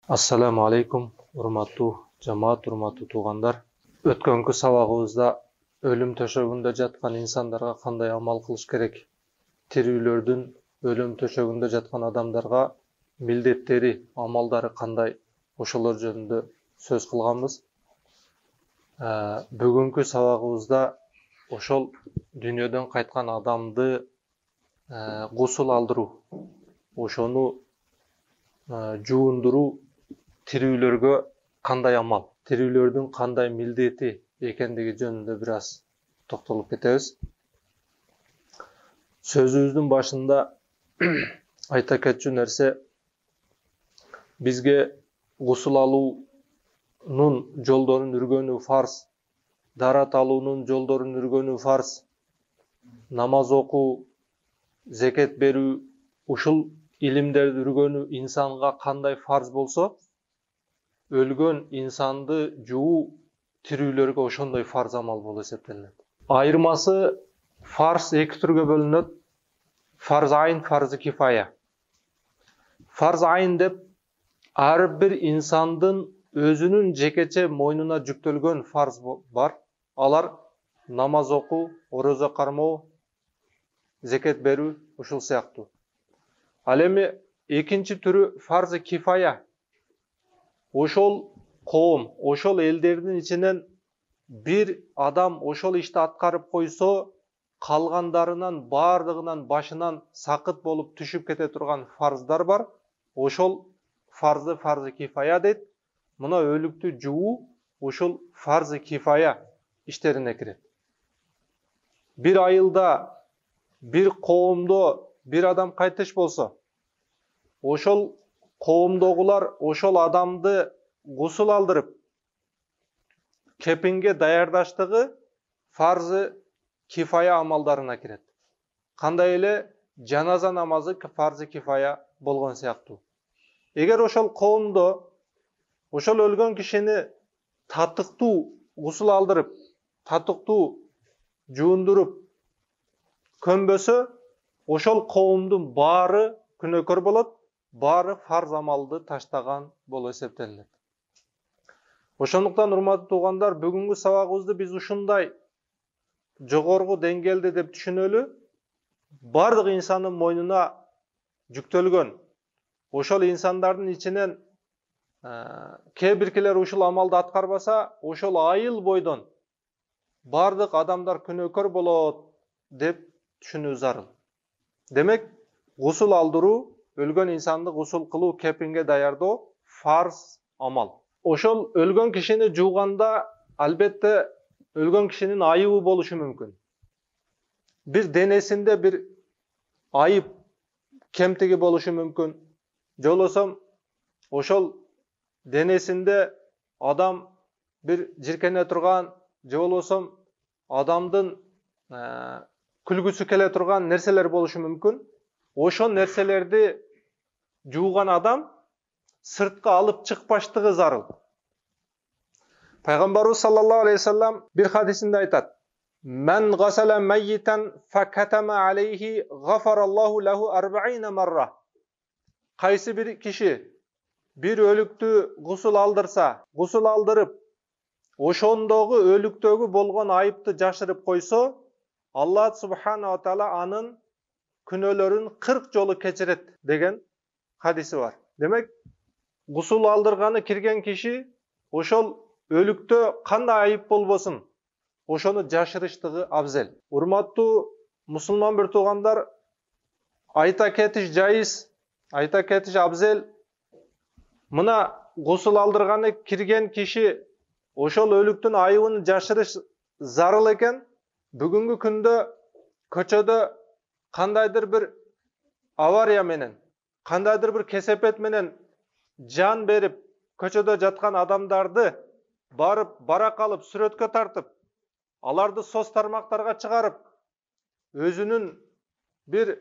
Assalamu alaikum, urmаттуу жамаат, урматтуу туугандар. Өткөнкү сабагыбызда өлүм төшөгүндө жаткан инсандарга кандай амал кылыш керек? Тирүүлөрдүн өлүм төшөгүндө жаткан адамдарга милдеттери, амалдары кандай? Ошолор жөнүндө сөз кылганбыз. Бүгүнкү сабагыбызда ошол дүйнөдөн кайткан адамды гусул алдыруу, ошону жуундуруу тирүүлөргө кандай амал, тирүүлөрдүн кандай милдети экендиги жөнүндө бир аз токтолуп кетебиз. Сөзүбүздүн башында айта кетчү нерсе, бизге гусул алуунун жолдорун үргөнүү фарз, дарат алуунун жолдорун үргөнүү фарз, намаз окуу, зекет берүү, ушул илимдерди үргөнүү инсанга кандай фарз болсо, өлгөн инсанды жуу тирүүлөргө ошондой фарз амал болуп эсептелинет. Айырмасы фарз эки түргө бөлүнөт. Фарз айн, фарзы кифая. Фарз айн деп ар бир инсандын өзүнүн жекече мойнуна жүктөлгөн фарз бар. Алар намаз окуу, орозо кармоо, зекет берүү, ушул сыяктуу. Ал эми экинчи түрү фарзы кифая. Ошол коом, ошол элдердин ичинен бир адам ошол ишти аткарып койсо, калгандарынан бардыгынан башынан сакыт болуп түшүп кете турган фарздар бар. Ошол фарзы кифая дейт. Мына өлүктү жуу ушул фарзы кифая иштерине кирет. Бир айылда, бир коомдо бир адам кайтыш болсо, ошол коомдогулар ошол адамды гусул алдырып, кепинге даярдаштыгы фарзы кифая амалдарына кирет. Кандай эле жаназа намазы фарзы кифая болгон сыяктуу. Эгер ошол коомдо ошол өлгөн кишини татыктуу гусул алдырып, татыктуу жуундуруп көмбөсө, ошол коомдун баары күнөөкөр болот, баары фарз амалды таштаган болуп эсептелинет. Ошондуктан урматтуу туугандар, бүгүнкү сабагыбызды биз ушундай жогорку деңгээлде деп түшүнөлү. Бардык инсандын мойнуна жүктөлгөн, ошол инсандардын ичинен кээ биркилер ушул амалды аткарбаса, ошол айыл бойдон бардык адамдар күнөөкөр болот деп түшүнүү зарыл. Демек, гусул алдыруу, өлгөн инсанды гусул кылуу, кепинге даярдоо фарз амал. Ошол өлгөн кишини жууганда, албетте өлгөн кишинин айыбы болушу мүмкүн. Бир денесинде бир айып, кемтиги болушу мүмкүн. Же болбосо ошол денесинде адам бир жиркене турган, же болбосо адамдын күлгүсү келе турган нерселер болушу мүмкүн. Ошол нерселерди жууган адам сыртка алып чыкпаштыгы зарыл. Пайгамбарыбыз саллаллаху алейхи вассалам бир хадисинде айтат: "Мен гасала майитан факатама алейхи гафараллаху лаху 40 марра." Кайсы бир киши бир өлүктү гусул алдырса, гусул алдырып, ошондогу өлүктөгү болгон айыпты жашырып койсо, Аллах субхана ва таала анын күнөөлөрүн 40 жолу кечирет деген хадиси бар. Демек, гусул алдырганы кирген киши ошол өлүктө кандай айып болбосун, ошону жашырыштыгы абзел. Урматтуу мусулман бир туугандар, айта кетиш жайыз, айта кетиш абзел. Мына гусул алдырганы кирген киши ошол өлүктүн айыбын жашырыш зарыл экен. Бүгүнкү күндө көчөдө кандайдыр бир авария менен, кандайдыр бир кесепет менен жан берип көчөдө жаткан адамдарды барып барак алып сүрөткө тартып, аларды соц тармактарга чыгарып, өзүнүн бир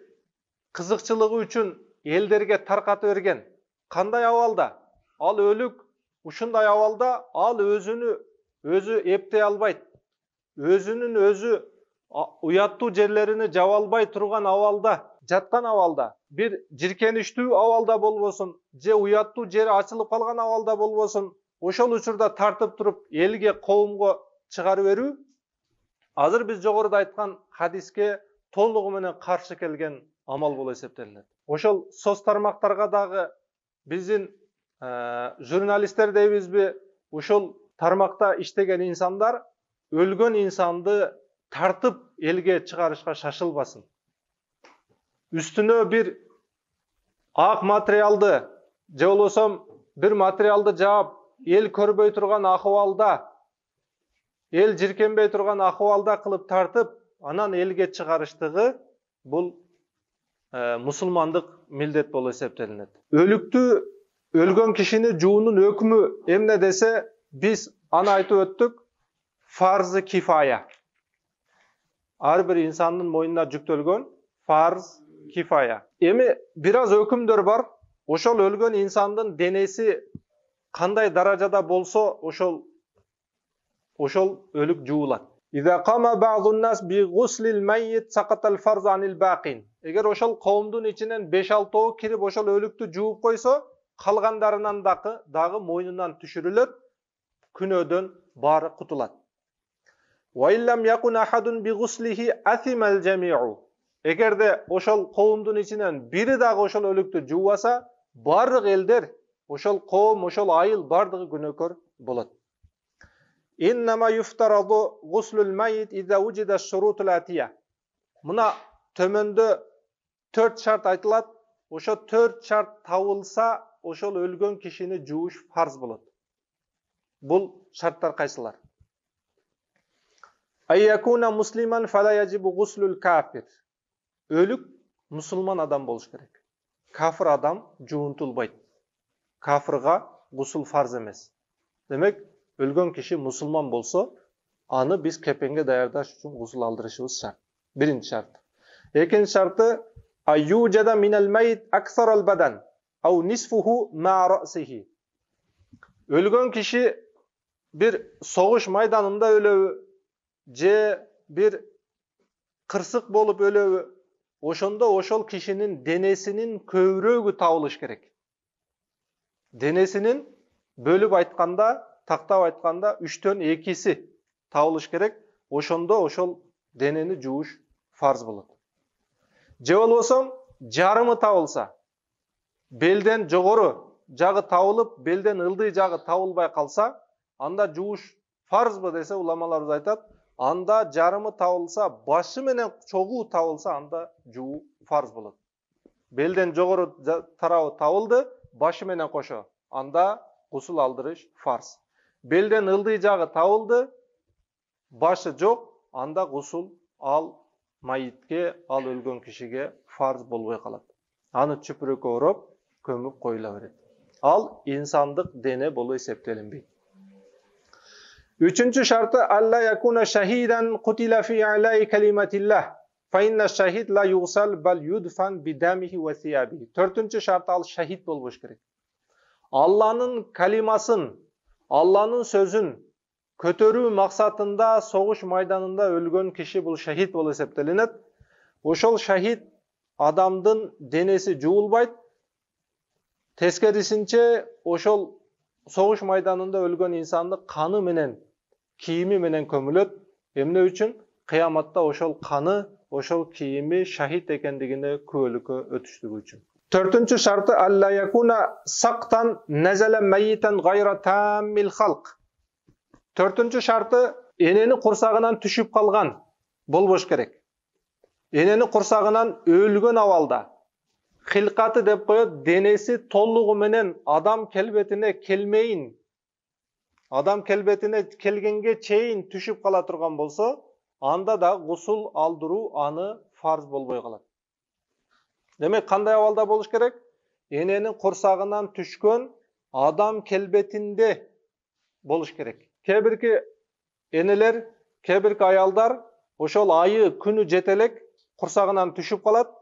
кызыкчылыгы үчүн элдерге таркатып берген. Кандай абалда? Ал өлүк ушундай абалда, ал өзү эптей албайт. Өзүнүн өзү уяттуу жерлерини жаба албай турган абалда жатқан абалда, bir jirkeniştүү абалда болбосун, же уяттуу жери ачылып калган абалда болбосун, ошол учурда тартып туруп элге, коомго чыгарып берүү азыр биз жогоруда айткан хадиске толугу менен каршы келген амал болуп эсептелинет. Ошол соц тармактарга дагы биздин журналисттер дейбизби, ошол тармакта иштеген инсандар өлгөн инсанды тартып элге чыгарышка шашылбасын. Üstüne bir ак материалды, же болбосо bir материалды жаап, эл көрбөй турган акыбалда, эл жиркенбей турган акыбалда кылып тартып, анан элге чыгарыштыгы бул мусулмандык милдет болуп эсептелинет. Өлгөн кишини жуунун өкүмү эмне десе, биз аны айтып өттүк, фарзы кифая. Ар бир инсандын мойнуна жүктөлгөн фарз kifaya. Эми бир аз өкүмдөр бар. Ошол өлгөн инсандын денеси кандай даражада болсо, ошол өлүк жуулат. Иза кама ба'дун нас би гуслил майит сакатал фарз анил бaqin. Эгер ошол коомдун ичинен 5-6 кирип ошол өлүктү жууп койсо, калгандарынан дагы мойнунан түшүрүлөт, күнөөдөн баары кутулат. Ва иллам якун ахадун би гуслихи асимал жами'у. Эгерде ошол коомдун ичинен бири дагы ошол өлүктү жуубаса, бардык элдер, ошол коом, ошол айыл бардыгы күнөөкөр болот. Иннама юфтараду гуслул майит иза вужида шурутул атия. Мына төмөндө 4 шарт айтылат. Ошо 4 шарт табылса, ошол өлгөн кишини жууш фарз болот. Бул шарттар кайсылар? Айякуна муслиман фала яжибу гуслул кафир. Өлүк мусулман адам болуш керек. Кафир адам жуунтулбайт. Кафирга гусул фарз эмес. Демек, өлгөн киши мусулман болсо, аны биз кепенге даярдаш үчүн гусул алдырышыбыз шарт. Биринчи шарт. Экинчи шарты айюжада минал майит аксарал бадан ау нисфуху ма расихи. Өлгөн киши bir согуш майданында өлөбү, же bir кырсык болуп өлөбү, ошондо ошол кишинин денесинин көбүрөгү табылыш керек. Денесинин бөлүп айтканда, тактап айтканда 3төн 2си табылыш керек. Ошондо ошол денени жууш фарз болот. Же болбосо жарымы табылса, белден жогору жагы табылып, белден ылдый жагы табылбай калса, анда жууш фарзбы десе, уламаларыбыз айтат, анда жарымы табылса, башы менен чогуу табылса, анда жуу фарз болот. Белден жогору тарабы табылды, башы менен кошо, анда гусул алдырыш фарз. Белден ылдый жагы табылды, башы жок, анда гусул ал майитке, ал өлгөн кишиге фарз болбой калат. Аны чүпүрөккө ороп, көмүп коюла берет. Ал инсандык дене болуп эсептелинбейт. Üçüncü şartı alla yakuna şahidan qutila fi ala'i kalimatillah. Fa inna şahid la yughsal bal yudfan bidamihi ve thiyabihi. Dördüncü şartı al şahit bolmuş gerek. Allah'ın kalimasın, Allah'ın sözün kötörүү maksatında soğuş maydanında ölgön kişi bul şahit bol eseptelinet. Oşol şahit adamdın denesi juulbayt. Teskerisinçe oşol soğuş maydanında ölgön insandı kanı menen, kiyimi menen kömülöt. Emne üçün kıyamatta oşol kanı, oşol kiyimi şahit ekendigine küölükö ötüştüğü üçün. Dördüncü şartı alla yakuna saktan nezele meyyiten gayra tammil halk. Dördüncü şartı eneni kursağынан düşüp kalgan bolboş gerek. Eneni kursağынан ölgön avalda. Hilkatı dep koyup denesi tolluğu menen adam kelbetine kelmeyin. Adam kelbetine kelgenge çeyin düşüp kala turgan bolsa, anda da gusul aldırуу anı farz bolboy kalat. Demek kanday avalda boluş gerek? Enenin kursağından düşkön adam kelbetinde boluş gerek. Kebirki eneler, kebirki ayaldar oşol ayı günü jetelek kursağından düşüp kalat.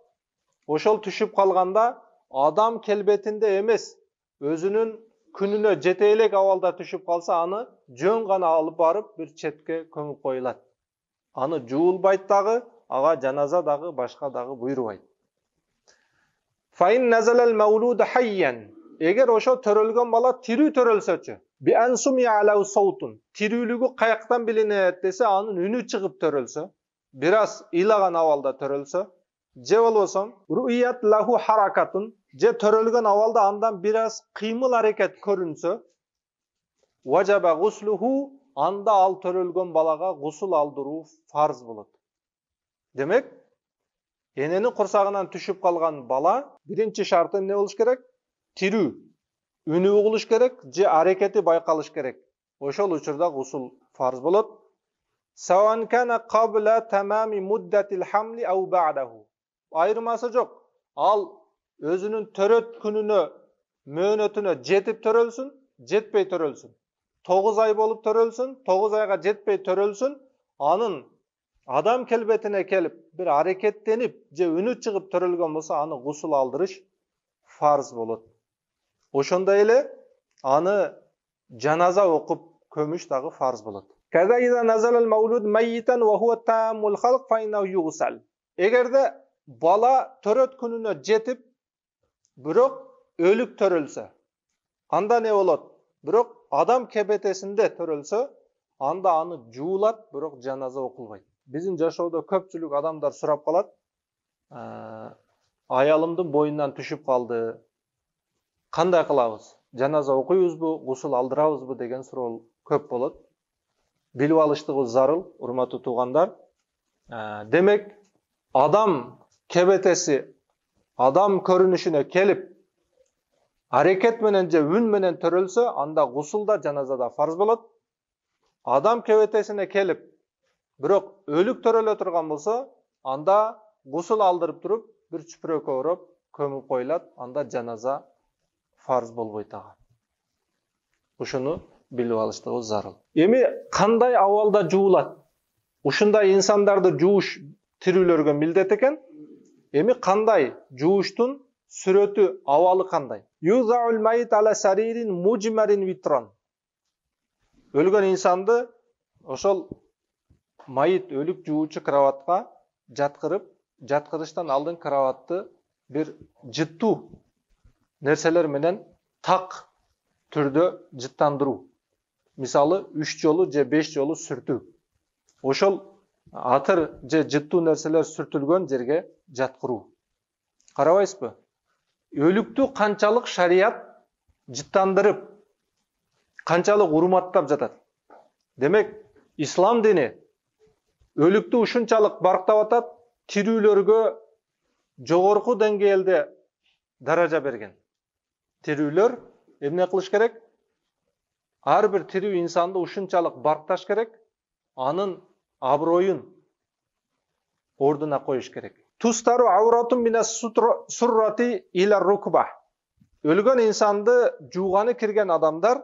Oşol düşüp kalganda adam kelbetinde emes, özünün gününe jeteylek avalda düşüp kalsa anı jön gana alıp barıp bir çetke kömüp koyulat. Anı juulbayt dagı, aga janaza dagı, başka dagı buyurbayt. Fa in nazalal mawlud hayyan. Eğer oşo törölgön bala tiri törölsöçü. Bi ansumi ala sautun. Tiriligi kayaktan bilinet dese anın ünü çıkıp törölsö. Biraz ilagan avalda törölsö. Je bolbosam ru'iyat lahu harakatun. Je törölgön avalda andan biraz kıymıl hareket körünsö. Vacaba gusluhu. Anda al törölgön balaga gusul aldırуу farz bolat. Demek enenin kursagынан düşüp kalgan bala birinci şartı ne oluş gerek? Tiri. Ünü uğuluş gerek, je hareketi baykalış gerek. Oşol uçurda gusul farz bolat. Sawan kana qabla tamami muddatil hamli aw ba'dahu. Ayrıması yok. Al özünün töröt gününü, möhnötünü jetip törölsün, jetpey törölsün. 9 ay bolup törölsün, 9 ayga jetpey törölsün. Anın adam kelbetine kelip bir hareketlenip je ünü çıkıp törölgön bolsa anı gusul aldırış farz bolat. Oşonda ele anı janaza okup kömüş dagı farz bolat. Kaza iza nazalal mawlud mayyitan wa huwa tamul halq fa innahu yughsal. Egerde bala töröt gününe jetip birok ölüp törölse, anda ne bolat? Birok adam kebetesinde törölse, anda anı juulat, birok janaza okulbayt. Bizim jaşoodо köpçülük adamlar surap kalat. Ayalımdın boyundan düşüp kaldı. Kanday kılabız? Janaza okuyuzbu, gusul aldırabızbı degen surol köp bolat. Bilip alıştığı zarıl, urmatı tuğandar. Demek adam kebetesi, adam körünüşüne kelip, hareket menence, ün menen törölse, anda gusulda, janazada farz bolat. Adam kebetesine kelip, birok ölük törölö turgan bolsa, anda gusul aldırıp turup, bir çüpürök orup, kömüp koyulat, anda janaza farz bolboyt aga. Uşunu bilip alıştığı zarıl. Emi kanday avalda juulat? Uşunday insandardı juuş tirilörgө mildet eken. Emi kanday juuştun sürötü avalı kanday? Yuzaul mayit ala saririn mujmarin vitran. Ölgön insandı oşol mayit ölük juuçu kravatga jatkırıp, jatkırıştan aldın kravatты bir jıttуу nerseler menen tak türdө jıttandırуу. Misalı 3 jolu je 5 jolu sürtүү. Oşol atır je jıttуу nerseler sürtülgön jerge jatkırуу. Karabaysызбы? Ölüktü kançalık şariat jıttandırıp, kançalık urmattap jatat. Demek İslam dini ölüktü uşunçalık barktap atat, tirilörgö jogorku dengelde daraja bergen. Tirilör emne kılış gerek? Har bir tiri insandı uşunçalık barktaş gerek, anın abroyun orduna koyuş gerek. Tustaru avratun minas surrati ila rukbah. Ölgön insandı juğanı kirgen adamlar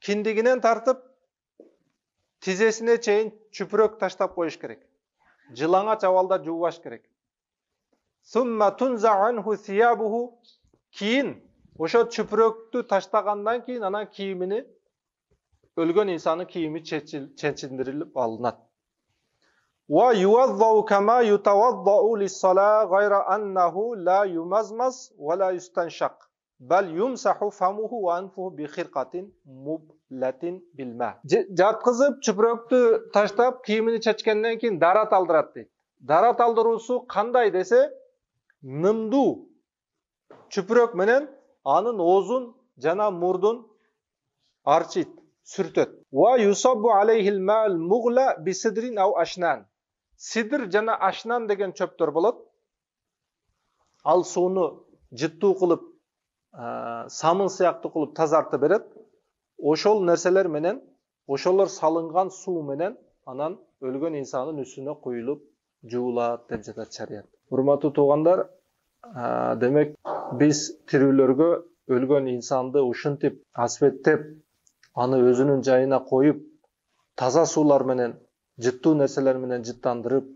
kindiginen tartıp tizesine çeyin çüpürök taştap koyuş gerek. Jılanga çavalda juğaş gerek. Summa tunza anhu thiyabuhu. Kiyin oşo çüpüröktü taştagandan kiyin anan kiyimini ölgön insanın kiyimi çeçindirilip alınat. Wa yuwazzau kama yutawazzau lis-salah gayra annahu la yumazmaz ve la yustanshaq. Bel yumsahu famuhu ve anfuhu bi khirqatin mublatin bil ma. Jatkızıp çüpüröktü taştap kiyimini çeçkenden kiyin darat aldırat deydi. Darat aldırууsu kanday dese nımdu çüpürök menen anın ozun jana murdun arçit, sürtöt. Wa yusabbu alayhil ma'al mughla bi sidrin aw ashnan. Sidr jana ashnan degen çöptөр bolat. Al suunu jıttуу kılıp, samın sıyakты kılıp tazartı beret. Oşol nerseler menen, oşollar salıngan suu menen anan ölgön insanın üstüne koyulup juulat dep jatat şariat. Hurmatly tuğandar, demek biz tirilörgö ölgön insandı uşuntip, aspettep, anı özünün jayına koyup, taza suular menen, jıttуу nerseler menen jıttandırıp,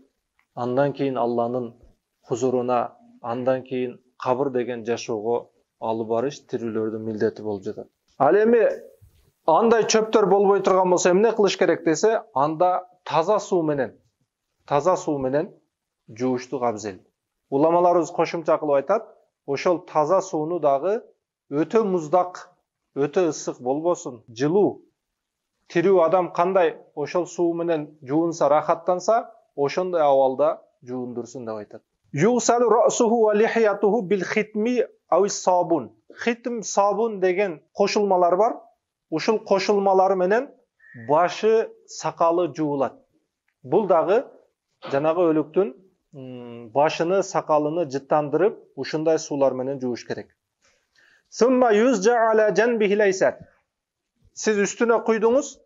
andan keyin Allah'nın huzuruna, andan keyin kabır degen jaşoого alıp barış tirilörдүн mildeti bolup jatat. Al эми андай çöptөр bolбой турган болсо эмне кылыш керек dese, anda taza suu menen juuştu abzel. Ulamalarыбыз кошумча кылып айтат, ошол таза сууну дагы өтө муздак, өтө ысык болбосун, жылуу. Тирүү адам кандай ошол суу менен жуунса, рахаттанса, ошондой абалда жуундурсун деп айтат. Юсалу расуху ва лихиятуху бил хитми ау сабун. Хитм, сабун деген кошулмалар бар. Ушул кошулмалар менен башы, сакалы жуулат. Бул дагы жанагы өлүктүн башыны, сакалыны жыттандырып, ушундай суулар менен жууш керек. Сумма юзжа аля жанбихи лайсат. Сиз үстүнө куйдуңуз,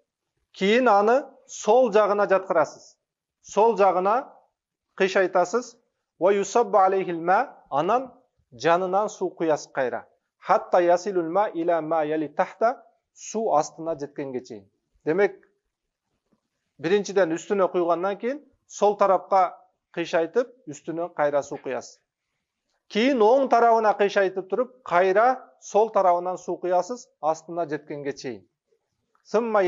кийин аны сол жагына жаткырасыз. Сол жагына кыйшайтасыз. Ва юсаббу алейхил ма, анан жанынан суу куясыз кайра. Хатта ясилул ма иля ма яли тахта, суу астына жеткенге чейин. Демек, биринчиден үстүнө куйгандан кийин сол тарапка кыйшайтып, үстүнө кайра суу куясыз. Кийин оң тарабына кыйшайтып туруп, кайра сол тарабынан суу куясыз, астына жеткенге чейин. Сумма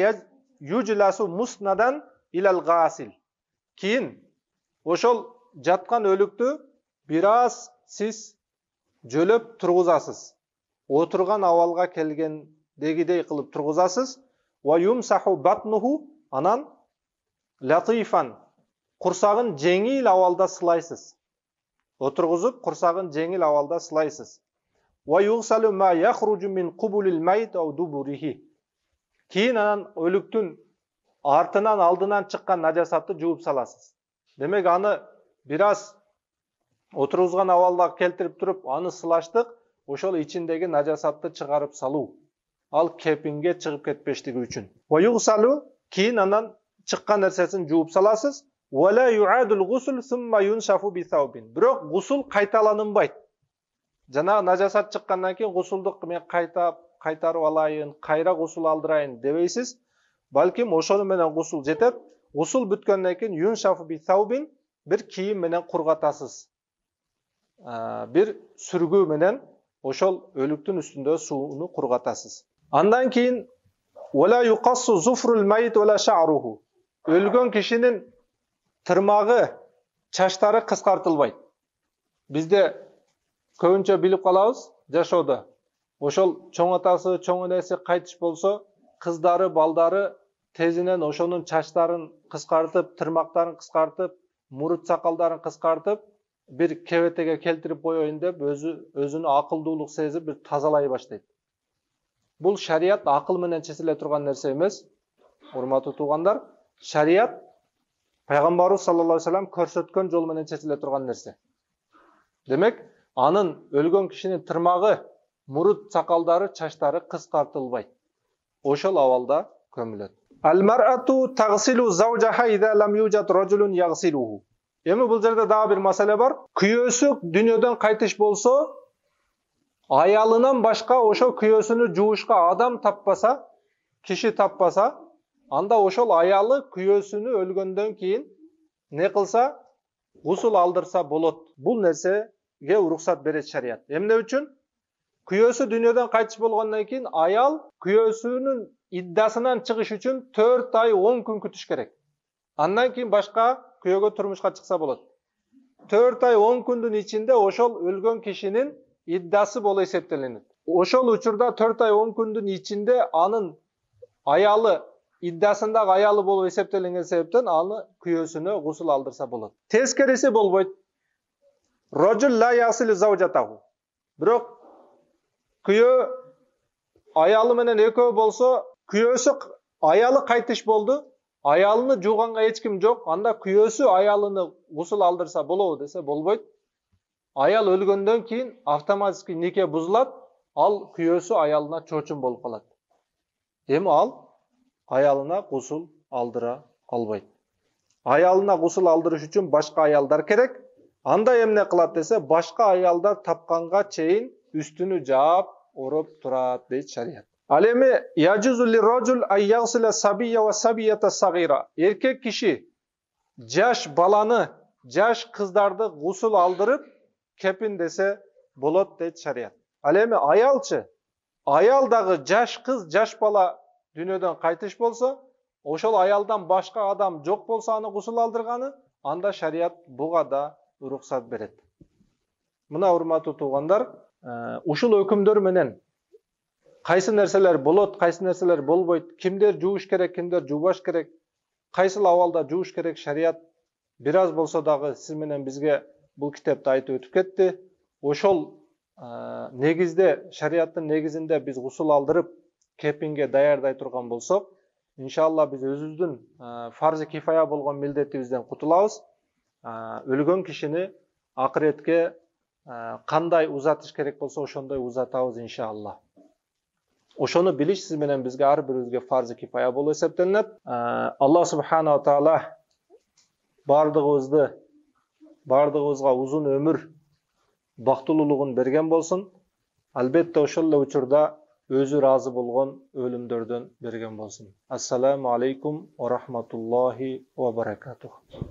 южласу муснадан илал гасил. Кийин ошол жаткан өлүктү бир аз сиз жөлөп тургузасыз. Отурган абалга келгендегидей кылып тургузасыз. Ва юмсаху батнуху, анан латифан, курсагын жеңил абалда сылайсыз. Отургузуп, курсагын жеңил абалда сылайсыз. Ва югсалу ма яхруджу мин кубулил майт ау дубурихи. Кийин анан өлүктүн артынан, алдынан чыккан нажасатты жууп саласыз. Демек, аны бир аз отургузган абалда келтирип туруп, аны сылаштык, ошол ичиндеги нажасатты чыгарып салуу. Ал кепинге чыгып кетпештиги үчүн. Ва югсалу, кийин анан чыккан нерсесин жууп саласыз. Ва ла юадул гусл сумма юншафу би саубин. Бирок гусул кайталанынбайт. Жана нажасат чыккандан кийин гусулду мен кайтарып алайын, кайра гусул алдырайын дебейсиз. Балким ошону менен гусул жетет. Гусул бүткөндөн кийин юншафу би саубин, бир кийим менен кургатасыз. Бир сүргү менен ошол өлүктүн үстүндө сууну кургатасыз. Андан кийин вала юқассу зуфрул майт вала шa'руhu. Өлгөн кишинин тырмагы, чачтары кыскартылбайт. Бизде көбүнчө билип калабыз жашоодо. Ошол чоң атасы, чоң энеси кайтыш болсо, кыздары, балдары тезинен ошонун чачтарын кыскартып, тырмактарын кыскартып, мурут сакалдарын кыскартып, бир кебетеге келтирип коеюн деп өзүнүн акылдуулук сезип бир тазалай баштайт. Бул шарият акыл менен чечиле турган нерсе эмес. Урматтуу туугандар, шарият пайгамбарыбыз саллаллаху алейхи вассалам көрсөткөн жол менен чечиле турган нерсе. Демек, анын өлгөн кишинин тырмагы, мурут сакалдары, чачтары кыскартылбайт. Ошол абалда көмүлөт. Ал-мар'ату тагсилу завжаха иза лам южат рajulun yaghsiluhu. Эми бул жерде дагы бир маселе бар. Күйөөсү дүйнөдөн кайтыш болсо, аялынан башка ошо күйөөсүнү жуушка адам таппаса, киши таппаса, анда ошол аялы күйөөсүнү өлгөндөн кийин не кылса, гусул алдырса болот. Бул нерсеге уруксат берет шарият. Эмне үчүн? Күйөөсү дүйнөдөн кайтыш болгондон кийин аял күйөөсүнүн иддасынан чыгыш үчүн 4 ай 10 күн күтүш керек. Андан кийин башка күйөөгө турмушка чыкса болот. 4 ай 10 күндүн ичинде ошол өлгөн кишинин иддасы боло эсептелинет. Ошол учурда 4 ай 10 күндүн ичинде анын аялы, иддасындагы аялы болуп эсептелинген себептен аны күйөөсүнө гусул алдырса болот. Тескериси болбойт. Рожул ла ясилу завжатаху. Бирок күйөө аялы менен экөө болсо, күйөөсү аялы кайтыш болду, аялыны жууганга эч ким жок, анда күйөөсү аялыны гусул алдырса болобу десе болбойт. Аял өлгөндөн кийин автоматически нике бузулат, ал күйөөсү аялына чоочун болуп калат. Эми ал аялына гусул алдыра албайт. Аялына гусул алдырыш үчүн башка аялдар керек. Анда эмне кылат десе, башка аялдар тапканга чейин үстүнү жаап, ороп турат дейт шарият. Ал эми яжузу лиррajul ай ягсила сабия ва сабията сагира. Эркек киши жаш баланы, жаш кыздарды гусул алдырып кепин десе болот дейт шарият. Ал эми аялчы, аял дагы жаш кыз, жаш бала дүйнөдөн кайтыш болсо, ошол аялдан башка адам жок болсо аны гусул алдырганы, анда шарият буга да уруксат берет. Мына урматтуу туугандар, ушул өкүмдөр менен кайсы нерселер болот, кайсы нерселер болбойт, кимдер жууш керек, кимдер жуубаш керек, кайсыл абалда жууш керек, шарият бир аз болсо дагы сиз менен бизге бул китепти айтып өтүп кетти. Ошол негизде, шариаттын негизинде биз гусул алдырып, кепинге даярдай турган болсок, иншалла биз өзүбүздүн фарзы кифая болгон милдетибизден кутулабыз. Өлгөн кишини акыретке кандай узатыш керек болсо ошондой узатабыз иншалла. Ошону билиш сиз менен бизге ар бирибизге фарзы кифая болуп эсептелинет. Аллах субхана таала бардыгыбызга узун өмүр, бактылуулугун берген болсун. Албетте ошол эле учурда өзү разы болгон өлүмдөрдөн берген болсун. Ассаламу алейкум ва рахматуллахи ва баракатух.